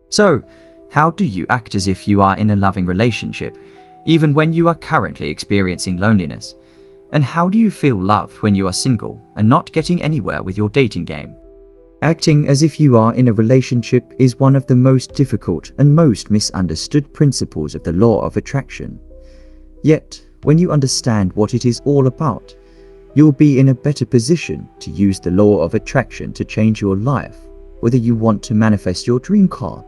So, how do you act as if you are in a loving relationship, even when you are currently experiencing loneliness? And how do you feel loved when you are single and not getting anywhere with your dating game? Acting as if you are in a relationship is one of the most difficult and most misunderstood principles of the law of attraction. Yet, when you understand what it is all about, you'll be in a better position to use the law of attraction to change your life, whether you want to manifest your dream car,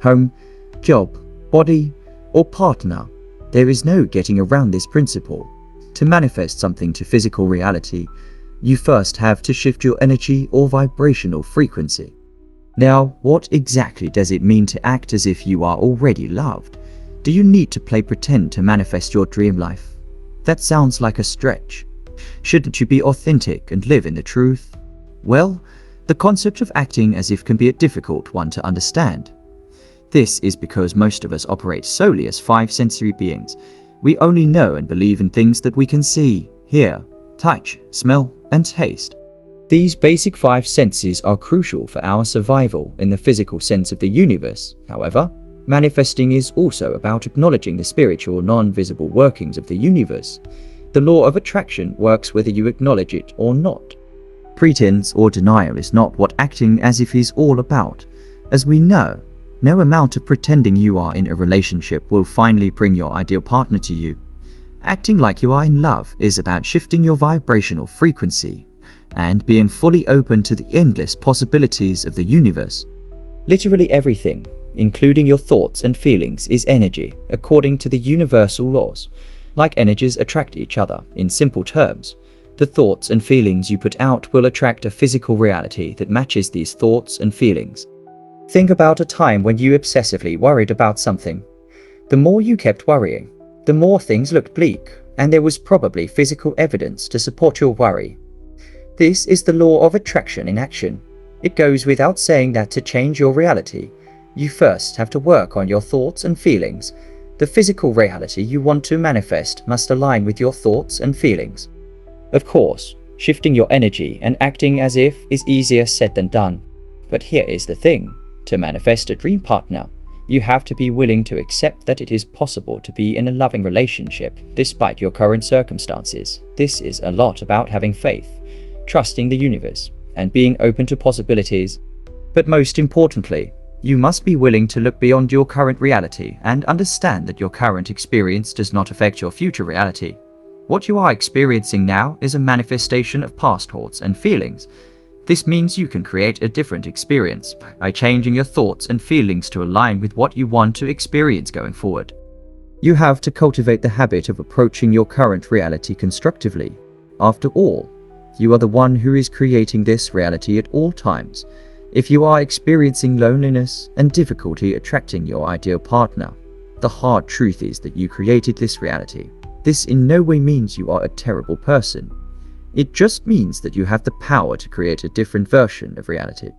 home, job, body, or partner. There is no getting around this principle. To manifest something to physical reality, you first have to shift your energy or vibrational frequency. Now, what exactly does it mean to act as if you are already loved? Do you need to play pretend to manifest your dream life? That sounds like a stretch. Shouldn't you be authentic and live in the truth? Well, the concept of acting as if can be a difficult one to understand. This is because most of us operate solely as five sensory beings. We only know and believe in things that we can see, hear, touch, smell, and taste. These basic five senses are crucial for our survival in the physical sense of the universe. However, manifesting is also about acknowledging the spiritual, non-visible workings of the universe. The law of attraction works whether you acknowledge it or not. Pretense or denial is not what acting as if is all about. As we know, no amount of pretending you are in a relationship will finally bring your ideal partner to you. Acting like you are in love is about shifting your vibrational frequency and being fully open to the endless possibilities of the universe. Literally everything, including your thoughts and feelings, is energy, according to the universal laws. Like energies attract each other, in simple terms, the thoughts and feelings you put out will attract a physical reality that matches these thoughts and feelings. Think about a time when you obsessively worried about something. The more you kept worrying, the more things looked bleak, and there was probably physical evidence to support your worry. This is the law of attraction in action. It goes without saying that to change your reality, you first have to work on your thoughts and feelings. The physical reality you want to manifest must align with your thoughts and feelings. Of course, shifting your energy and acting as if is easier said than done. But here is the thing. To manifest a dream partner, you have to be willing to accept that it is possible to be in a loving relationship despite your current circumstances. This is a lot about having faith, trusting the universe, and being open to possibilities. But most importantly, you must be willing to look beyond your current reality and understand that your current experience does not affect your future reality. What you are experiencing now is a manifestation of past thoughts and feelings. This means you can create a different experience by changing your thoughts and feelings to align with what you want to experience going forward. You have to cultivate the habit of approaching your current reality constructively. After all, you are the one who is creating this reality at all times. If you are experiencing loneliness and difficulty attracting your ideal partner, the hard truth is that you created this reality. This in no way means you are a terrible person. It just means that you have the power to create a different version of reality.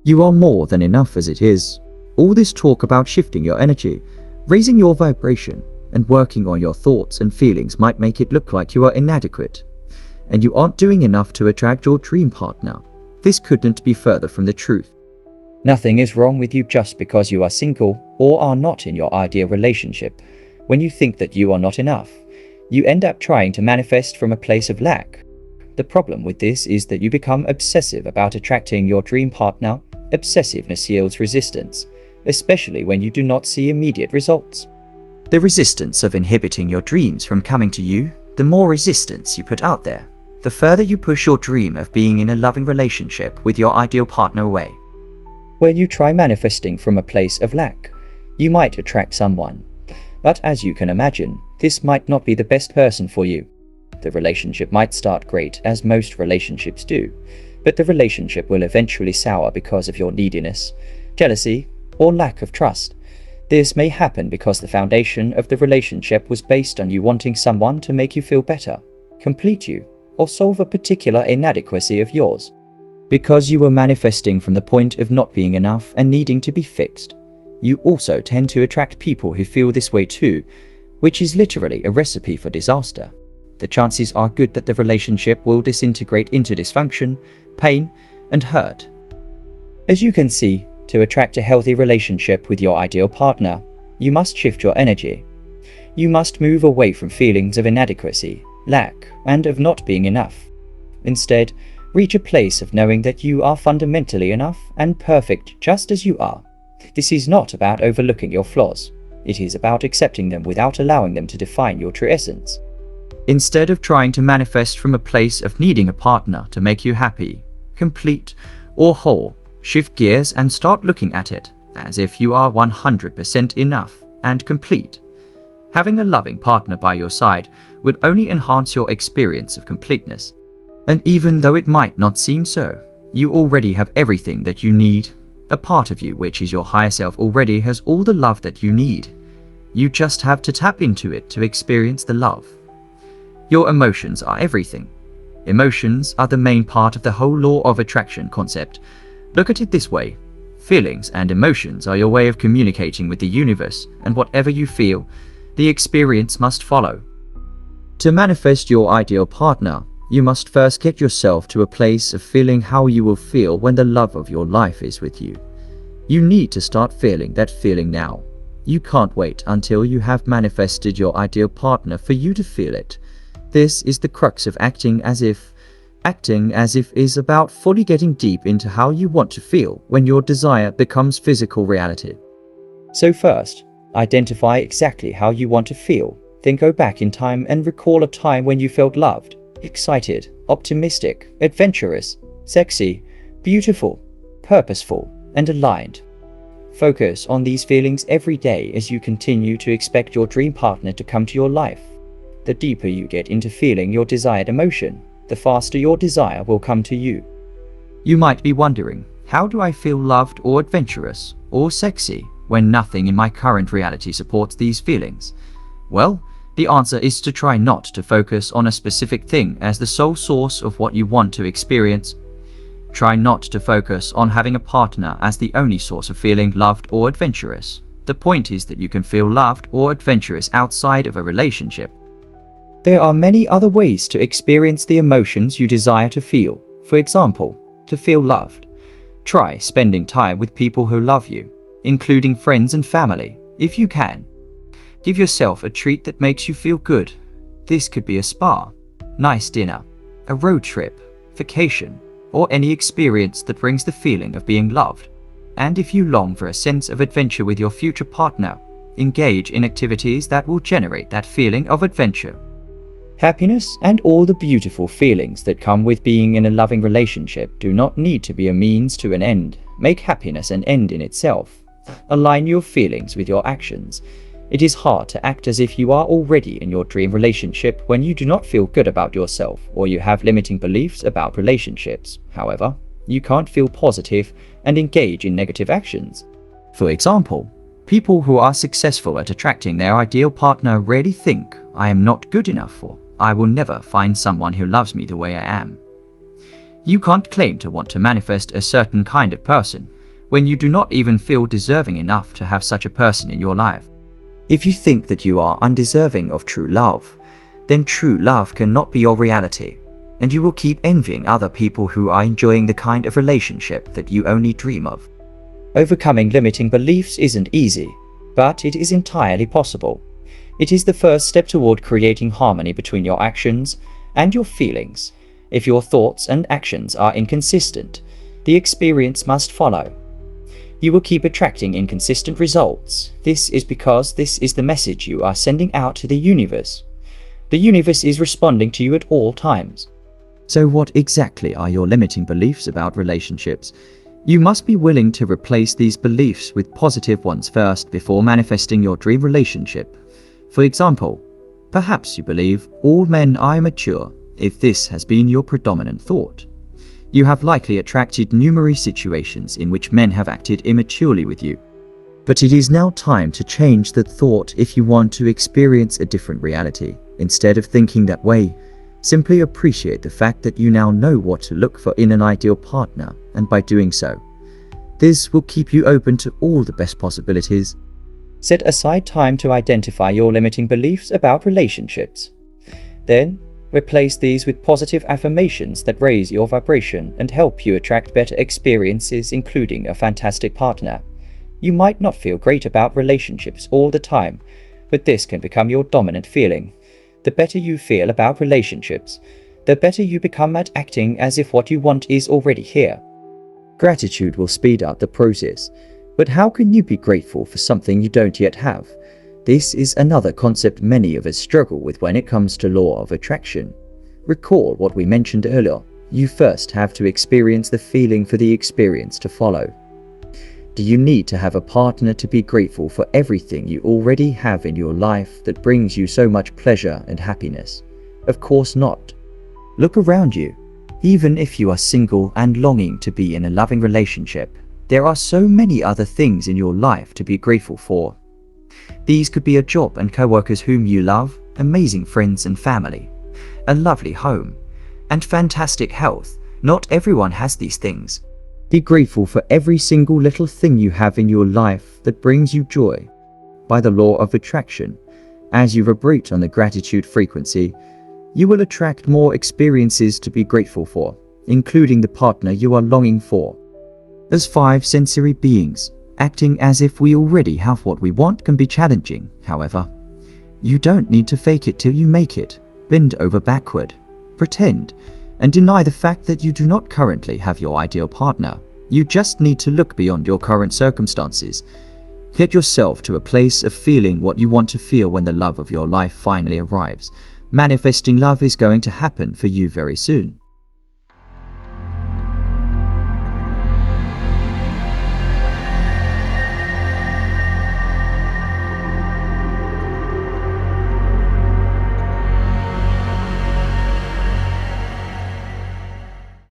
You are more than enough as it is. All this talk about shifting your energy, raising your vibration, and working on your thoughts and feelings might make it look like you are inadequate, and you aren't doing enough to attract your dream partner. This couldn't be further from the truth. Nothing is wrong with you just because you are single or are not in your ideal relationship. When you think that you are not enough, you end up trying to manifest from a place of lack. The problem with this is that you become obsessive about attracting your dream partner. Obsessiveness yields resistance, especially when you do not see immediate results. The resistance of inhibiting your dreams from coming to you, the more resistance you put out there, the further you push your dream of being in a loving relationship with your ideal partner away. When you try manifesting from a place of lack, you might attract someone. But as you can imagine, this might not be the best person for you. The relationship might start great, as most relationships do, but the relationship will eventually sour because of your neediness, jealousy, or lack of trust. This may happen because the foundation of the relationship was based on you wanting someone to make you feel better, complete you, or solve a particular inadequacy of yours. Because you were manifesting from the point of not being enough and needing to be fixed, you also tend to attract people who feel this way too, which is literally a recipe for disaster. The chances are good that the relationship will disintegrate into dysfunction, pain, and hurt. As you can see, To attract a healthy relationship with your ideal partner, you must shift your energy. You must move away from feelings of inadequacy, lack, and of not being enough. Instead, reach a place of knowing that you are fundamentally enough and perfect just as you are. This is not about overlooking your flaws. It is about accepting them without allowing them to define your true essence. Instead of trying to manifest from a place of needing a partner to make you happy, complete, or whole, shift gears and start looking at it as if you are 100% enough and complete. Having a loving partner by your side would only enhance your experience of completeness. And even though it might not seem so, you already have everything that you need. A part of you, which is your higher self, already has all the love that you need. You just have to tap into it to experience the love. Your emotions are everything. Emotions are the main part of the whole law of attraction concept. Look at it this way. Feelings and emotions are your way of communicating with the universe, and whatever you feel, the experience must follow. To manifest your ideal partner, you must first get yourself to a place of feeling how you will feel when the love of your life is with you. You need to start feeling that feeling now. You can't wait until you have manifested your ideal partner for you to feel it. This is the crux of acting as if. Acting as if is about fully getting deep into how you want to feel when your desire becomes physical reality. So first, identify exactly how you want to feel. Then go back in time and recall a time when you felt loved, excited, optimistic, adventurous, sexy, beautiful, purposeful, and aligned. Focus on these feelings every day as you continue to expect your dream partner to come to your life. The deeper you get into feeling your desired emotion, the faster your desire will come to you. You might be wondering, how do I feel loved or adventurous or sexy when nothing in my current reality supports these feelings? Well, the answer is to try not to focus on a specific thing as the sole source of what you want to experience. Try not to focus on having a partner as the only source of feeling loved or adventurous. The point is that you can feel loved or adventurous outside of a relationship. There are many other ways to experience the emotions you desire to feel. For example, to feel loved, try spending time with people who love you, including friends and family, if you can. Give yourself a treat that makes you feel good. This could be a spa, nice dinner, a road trip, vacation, or any experience that brings the feeling of being loved. And if you long for a sense of adventure with your future partner, engage in activities that will generate that feeling of adventure. Happiness and all the beautiful feelings that come with being in a loving relationship do not need to be a means to an end. Make happiness an end in itself. Align your feelings with your actions. It is hard to act as if you are already in your dream relationship when you do not feel good about yourself or you have limiting beliefs about relationships. However, you can't feel positive and engage in negative actions. For example, people who are successful at attracting their ideal partner rarely think, "I am not good enough," or "I will never find someone who loves me the way I am." You can't claim to want to manifest a certain kind of person when you do not even feel deserving enough to have such a person in your life. If you think that you are undeserving of true love, then true love cannot be your reality, and you will keep envying other people who are enjoying the kind of relationship that you only dream of. Overcoming limiting beliefs isn't easy, but it is entirely possible. It is the first step toward creating harmony between your actions and your feelings. If your thoughts and actions are inconsistent, the experience must follow. You will keep attracting inconsistent results. This is because this is the message you are sending out to the universe. The universe is responding to you at all times. So what exactly are your limiting beliefs about relationships? You must be willing to replace these beliefs with positive ones first before manifesting your dream relationship. For example, perhaps you believe all men are immature. If this has been your predominant thought, you have likely attracted numerous situations in which men have acted immaturely with you. But it is now time to change that thought if you want to experience a different reality. Instead of thinking that way, simply appreciate the fact that you now know what to look for in an ideal partner, and by doing so, this will keep you open to all the best possibilities. Set aside time to identify your limiting beliefs about relationships. Then, Replace these with positive affirmations that raise your vibration and help you attract better experiences, including a fantastic partner. You might not feel great about relationships all the time, but this can become your dominant feeling. The better you feel about relationships, the better you become at acting as if what you want is already here. Gratitude will speed up the process, but how can you be grateful for something you don't yet have? This is another concept many of us struggle with when it comes to law of attraction. Recall what we mentioned earlier. You first have to experience the feeling for the experience to follow. Do you need to have a partner to be grateful for everything you already have in your life that brings you so much pleasure and happiness? Of course not. Look around you. Even if you are single and longing to be in a loving relationship, there are so many other things in your life to be grateful for. These could be a job and co-workers whom you love, amazing friends and family, a lovely home, and fantastic health. Not everyone has these things. Be grateful for every single little thing you have in your life that brings you joy. By the law of attraction, as you vibrate on the gratitude frequency, you will attract more experiences to be grateful for, including the partner you are longing for. As five sensory beings, acting as if we already have what we want can be challenging. However, you don't need to fake it till you make it. Bend over backward, pretend, and deny the fact that you do not currently have your ideal partner. You just need to look beyond your current circumstances. Get yourself to a place of feeling what you want to feel when the love of your life finally arrives. Manifesting love is going to happen for you very soon.